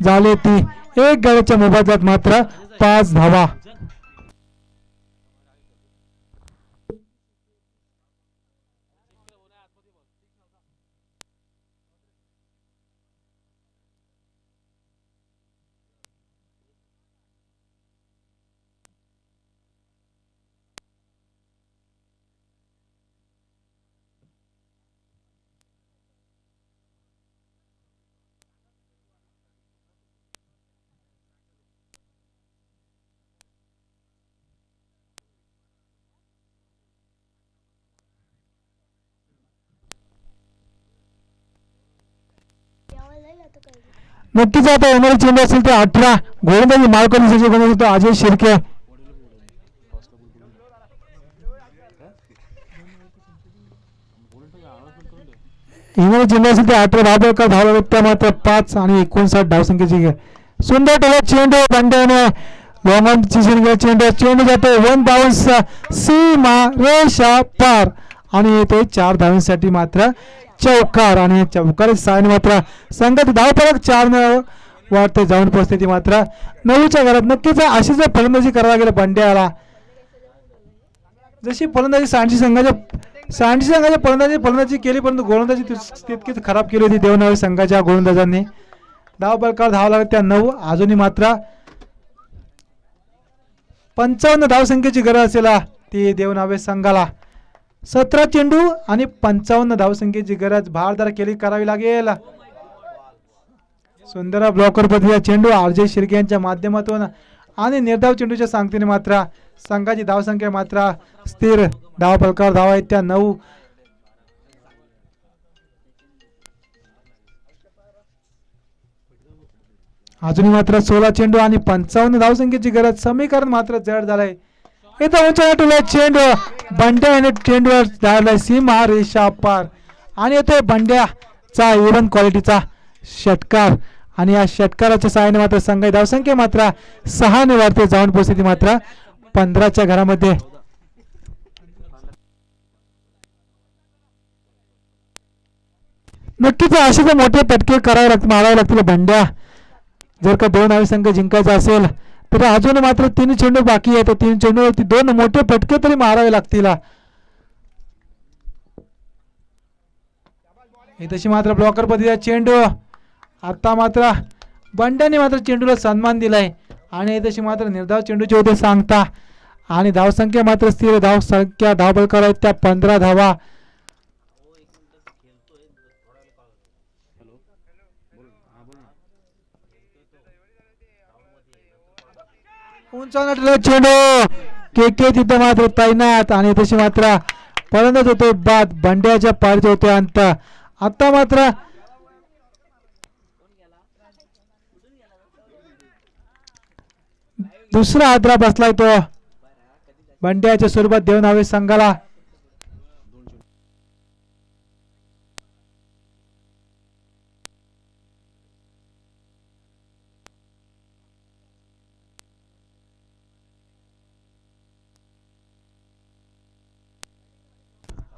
झाली ती 1 गड्याच्या मोबदल्यात मात्र 5 धावा. नक्कीच आता येणारी चेंडू असेल ते 18 गोलंदाजी मार्कनी तो अजय शिर्के. येणारी चेंडू असेल ते 18 धावपलकर धावला त्या मात्र 5 आणि 59 धावसंख्येची. सुंदर टोला चेंडू बंड्याने लॉंग चेंडू जातो 1 सीमा रेषा पार आणि येते 4 धावांसाठी मात्र चौकार. आणि चौकार सायन मात्र संघात धावफलक 4 वाढते जाऊन पोहोचते ती मात्र 9च्या घरात. नक्कीच अशीच फलंदाजी करायला गेलं बंड्याला. जशी फलंदाजी सांडशी संघाच्या फलंदाजी केली परंतु गोलंदाजी तितकीच खराब केली होती देवनावे संघाच्या गोलंदाजांनी. धावफलकावर धाव लागत त्या 9. अजूनही मात्र 55 धावसंख्येची गरज असेल ती देवनावे संघाला. 17 चेंडू आणि 55 धावसंख्येची गरज भारदार केली करावी लागेल. सुंदर ब्लॉकर पद्धतीचा चेंडू अजय शिर्के यांच्या माध्यमातून आणि निर्धाव चेंडूच्या सांगतेने मात्र संघाची धावसंख्या मात्र स्थिर. धावफलकावर धावा आहेत त्या 9. अजूनही मात्र 16 चेंडू आणि 55 धावसंख्येची गरज. समीकरण मात्र जड झालंय. इथं उंच चेंडू बंड्या याने चेंडूवर धावलाय सीमा रेषा पार आणि येतोय बंड्याचा इव्हन क्वालिटीचा षटकार. आणि या षटकाराच्या सहाय्याने मात्र संघाची धावसंख्या मात्र 6 ने वाढते जाऊन पोहोचते मात्र 15च्या घरामध्ये. नक्कीच असे मोठे पटके मारावे लागतील बंड्या जर का देवनावे संघ जिंकायचा असेल तर. अजून मात्र 3 चेंडू बाकी आहेत. 3 चेंडूवरती 2 मोठे फटके तरी मारावे लागतील. तशी मात्र ब्लॉकर पद्धतीचा चेंडू. आता मात्र बंड्याने मात्र चेंडूला सन्मान दिलाय आणि तशी मात्र निर्धाव चेंडूचे होते सांगता. आणि धावसंख्या मात्र स्थिर धावसंख्या धावबलकर आहेत त्या 15 धावा. उंचावला चेंडू के तिथं मात्र तैनात आणि तशी मात्र फलंदाज होते बाद. बंड्याच्या पारीचे होते अंत. आता मात्र दुसरा आदरा बसलाय तो बंड्याच्या स्वरूपात देवनावे संघाला.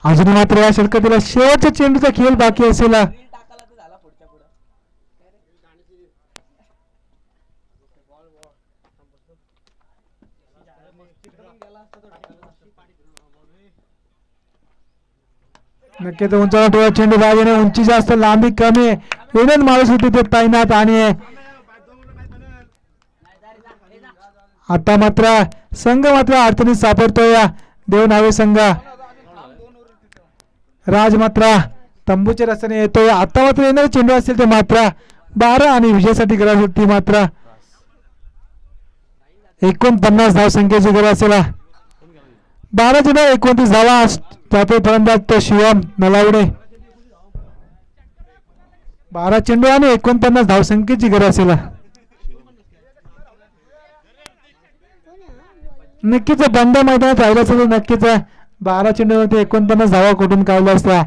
अजून मात्र या षटकातील शेवटच्या चेंडूचा खेळ बाकी असेल. नक्कीच उंचावा चेंडू बाजूने उंची जास्त लांबी कमी विनंत माणूस होती ते तैनात. आणि आता मात्र संघ मात्र अडचणीत सापडतोय देवनावे संघ. राज मात्र तंबूच्या रस्त्याने येतोय. आता मात्र येणारे चेंडू असतील ते मात्र 12 आणि विजयासाठी गरज होती मात्र 49 धावसंख्येची गरज असेल. 12 चेंडू 29 धावा. त्याचे फलंदाज तो शिवम नलावडे. 12 चेंडू आणि 49 धावसंख्येची गरज असेल. नक्कीच बंद मैदानात राहिलं असेल तर नक्कीच 12 चेंडूवरती 49 धावा कुठून काढल्या असत्या.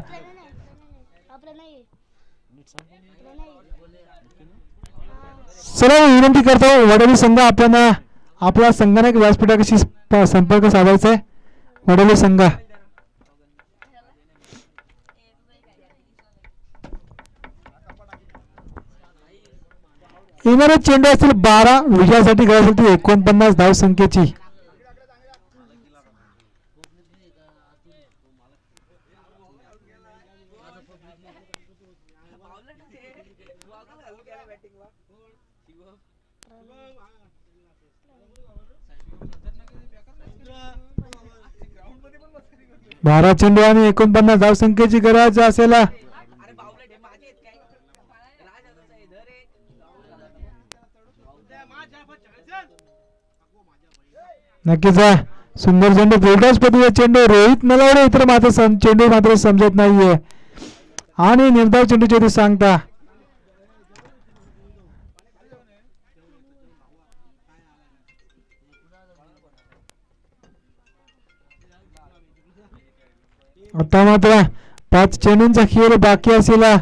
चला विनंती करतो वडोली संघ आपण आपला संगणक व्यासपीठाशी संपर्क साधायचा आहे. वडोली संघ येणारे चेंडू असतील 12 विजयासाठी गरज होती 49 धावसंख्येची. बारा चेंडू आणि 49 धावसंख्येची गरज असेल. नक्कीच सुंदर चेंडू बोलटाच पद्धतीचा चेंडू रोहित नलावडे इतर मात्र चेंडू मात्र समजत नाहीये आणि निर्धाव चेंडूचे ते सांगता आता मात्र 5 चेंडूंचा खेळ बाकी असलेला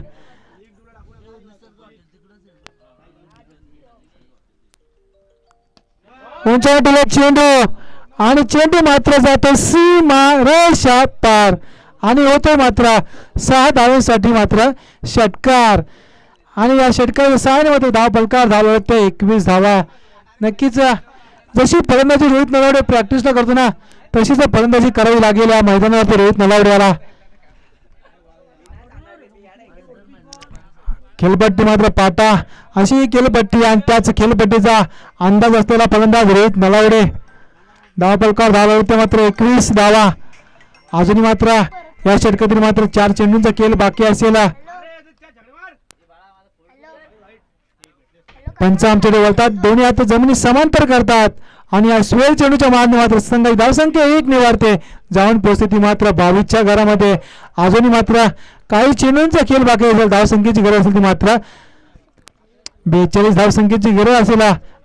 उंचावटीला चेंडू आणि चेंडू मात्र जातो सीमा रेषा पार आणि होतो मात्र 6 धावांसाठी मात्र षटकार आणि या षटकाराच्या सहाय्याने मात्र धाव फलकार झाला होते 21 धावा. नक्कीच जशी फलंदाजी रोहित नलावडे प्रॅक्टिसला करतो ना तशीच फलंदाजी करावी लागेल या मैदानावरती रोहित नलावडेला. खेळपट्टी मात्र पाटा अशी खेळपट्टी आणि त्याच खेळपट्टीचा अंदाज असलेला फलंदाज रोहित नलावडे. धाव फलकार झाला होते मात्र 21 धावा. अजूनही मात्र या षटकातील मात्र 4 चेंडूंचा खेळ बाकी असलेला पंच आमच्याकडे वळतात. दोन्ही हात जमिनी समांतर करतात आणि या 16 चेंडूच्या मारणे मात्र संघाची धावसंख्या 1 निवारते जाऊन पोहोचते मात्र 22च्या घरामध्ये. अजूनही मात्र काही चेंडूंचा खेळ बाकी असेल धावसंख्येची गरज असेल ती मात्र 42 धावसंख्येची गरज असेल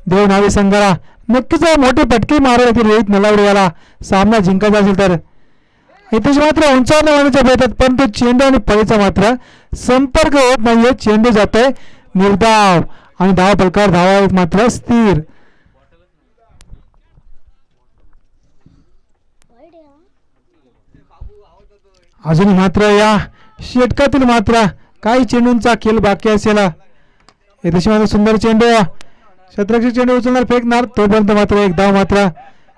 देवनावी संघाला. नक्कीच मोठे फटके मारावे लागतील रोहित नलावडे याला सामना जिंकायचा असेल तर. इथे मात्र उंचावर लावण्याच्या प्रयत्नात परंतु चेंडू आणि फळीचा मात्र संपर्क होत नाहीये. चेंडू जातोय निर्धाव आणि धाव फलकार धावा मात्र स्थिर. अजून मात्र या षटकातील मात्र काही चेंडूंचा खेळ बाकी असेल. इथे मात्र सुंदर चेंडू शतरक्षक चेंडू उचलणार फेकणार तोपर्यंत मात्र एक धाव मात्र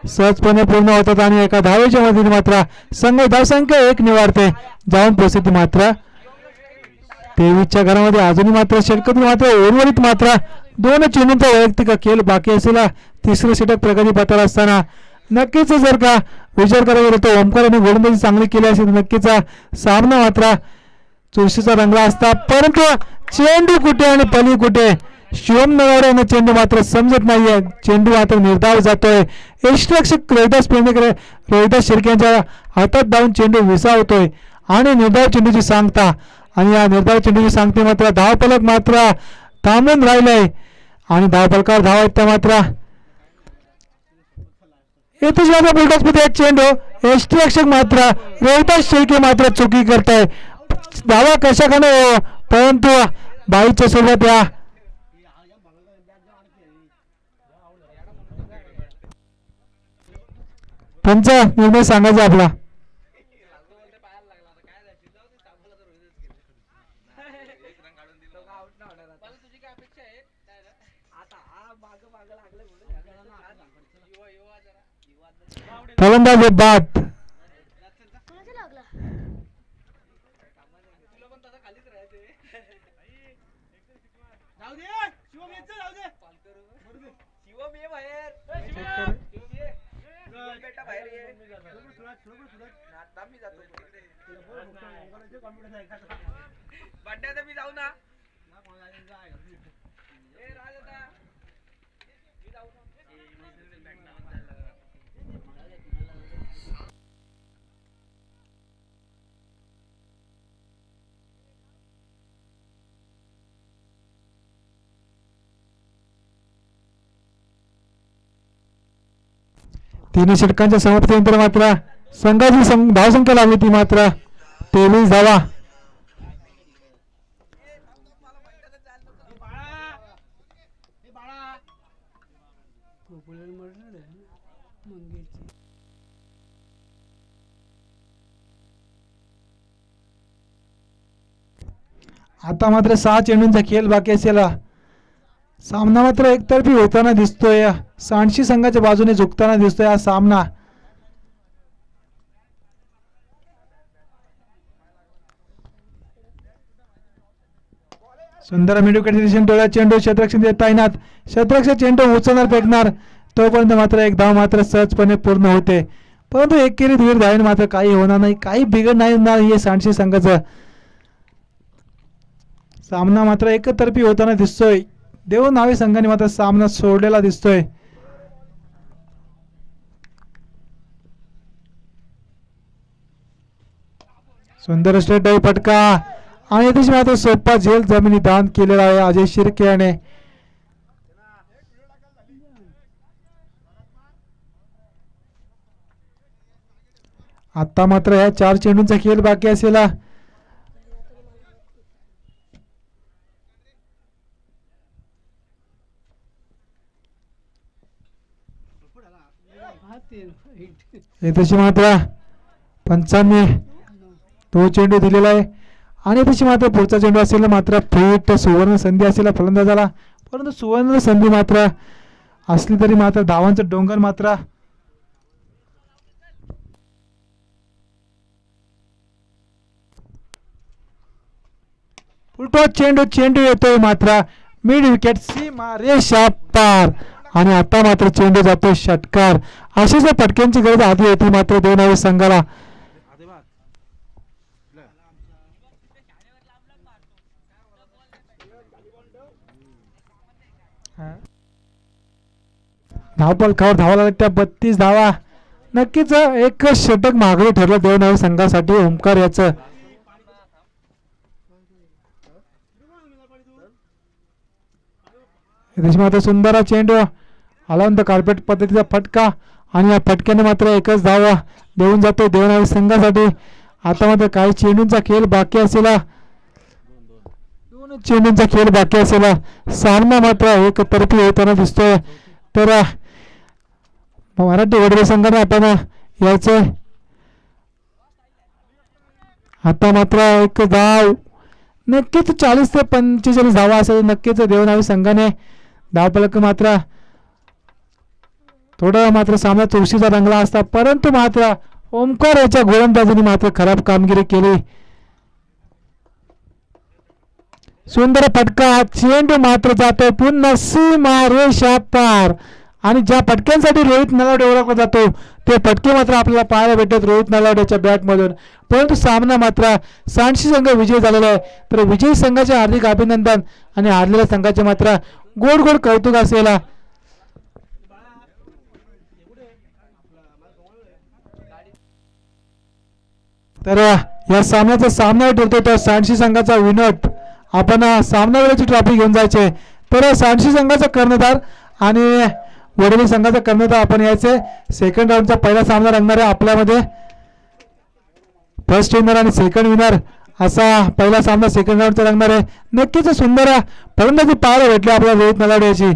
सहजपणे पूर्ण होतात आणि एका धावेच्या मदतीने मात्र संघ धावसंख्या 1 निवारते जाऊन पोहोचते मात्र 23च्या घरामध्ये. अजूनही मात्र षटकातील मात्र उर्वरित मात्र 2 चेंडूंचा वैयक्तिक खेळ बाकी असेल. तिसरे षटक प्रगती पथावर असताना नक्कीच जर का विचार करावा गेला तर ओमकार आणि गोलंदाजी चांगली केली असेल तर नक्कीच सामना मात्र चुरशीचा रंगला असता. परंतु चेंडू कुठे आणि पली कुठे शिवम नलावडे यांना चेंडू मात्र समजत नाहीये. चेंडू मात्र निर्धाव जातोय. यष्टीरक्षक रोहिदास पेंडेकर रोहिदास शिर्के यांच्या हातात धावून चेंडू विसावतोय आणि निर्धाव चेंडूची सांगता आणि या निर्धाव चेंडूची सांगते मात्र धावफलक मात्र थांबून राहिलंय आणि धावफलकार धावा आहेत त्या मात्र येथेच मात्र बुलटॉसमध्ये एक चेंडू यष्टीरक्षक मात्र रोहिदास शिर्के मात्र चुकी करताय. धावा कशाखाने परंतु 22च्या सोबत या पंच निर्णय सांगायचा आपला. फलंदाज बाद तिन्ही षटकांच्या समाप्तीनंतर मात्र संघाची धावसंख्या लागली ती मात्र 23 धावा. आता मात्र 6 चेंडूंचा खेळ बाकी असेल. सामना मात्र एकतर्फी होताना दिसतोय. सांडशी संघाच्या बाजूने झुकताना दिसतोय हा सामना. सुंदर मेंढूकडे टोळ्या चेंडू क्षेत्ररक्षण तैनात. क्षेत्ररक्षक चेंडू उचलणार फेकणार तोपर्यंत मात्र एक धाव मात्र सहजपणे पूर्ण होते. परंतु एकेरीत वीर धावेने मात्र काही होणार नाही, काही बिघड नाही होणार. हे सांडशी संघाचा सामना मात्र एकतर्फी होताना दिसतोय. देवनावी संघाने मात्र सामना सोडलेला दिसतोय. सुंदर स्ट्रेट डाई फटका आणि याच्याशी मात्र सोपा झेल जमिनी दान केलेला आहे अजय शिर्के याने. आता मात्र ह्या 4 चेंडूंचा खेळ बाकी असेला. तशी मात्र 95 तो चेंडू दिलेला आहे आणि तशी मात्र पुढचा चेंडू असेल मात्र थेट सुवर्ण संधी असेल फलंदाजाला. परंतु सुवर्ण संधी मात्र असली तरी मात्र धावांचं डोंगर मात्र उलटो चेंडू येतोय मात्र मिड विकेट सीमा रेषा पार आणि आता मात्र चेंडू जातोय षटकार. अशीच फटक्यांची गरज आधी होती मात्र दोन संघाला. धावपलकावर धावाला लागत्या 32 धावा. नक्कीच एक षटक मागणी ठरलं दोन संघासाठी ओमकार याचं. मात्र सुंदर चेंडू अलाउन कार्पेट पद्धतीचा फटका आणि या फटक्याने मात्र एकच धावा देऊन जातो देवनावी संघासाठी. आता मात्र काही चेंडूंचा खेळ बाकी असेला. 2 चेंडूंचा खेळ बाकी असेला. सामना मात्र एकतर्फी होताना दिसतोय. तर मराठी वडील संघाने आपण यायचंय. आता मात्र एक धाव नक्कीच 40 ते 45 धावा असेल नक्कीच देवनावी संघाने. धावफलक मात्र थोडा मात्र सामना चुरशीचा रंगला असता परंतु मात्र ओमकार याच्या गोलंदाजांनी मात्र खराब कामगिरी केली. सुंदर फटका चेंडू मात्र जातो पुन्हा सीमा रेषा पार आणि ज्या फटक्यांसाठी रोहित नलावडे ओळखला जातो ते फटके मात्र आपल्याला पाहायला भेटत रोहित नलावडेच्या बॅटमधून. परंतु सामना मात्र सांडशी संघ विजयी झालेला आहे. तर विजयी संघाचे हार्दिक अभिनंदन आणि हारलेल्या संघाचे मात्र गोड गोड कौतुक असेला. तर या सामन्याचा सामना ठरतो तर सांडशी संघाचा विनोद आपण सामनावेळेची ट्रॉफी घेऊन जायचे. तर सांडशी संघाचा कर्णधार आणि वडोली संघाचा कर्णधार आपण यायचे. सेकंड राऊंडचा पहिला सामना रंगणार आहे आपल्यामध्ये. फर्स्ट विनर आणि सेकंड विनर असा पहिला सामना सेकंड राऊंडचा रंगणार आहे. नक्कीच सुंदर फलंदाजी पाहायला भेटली आपल्याला रोहित नलावडे याची.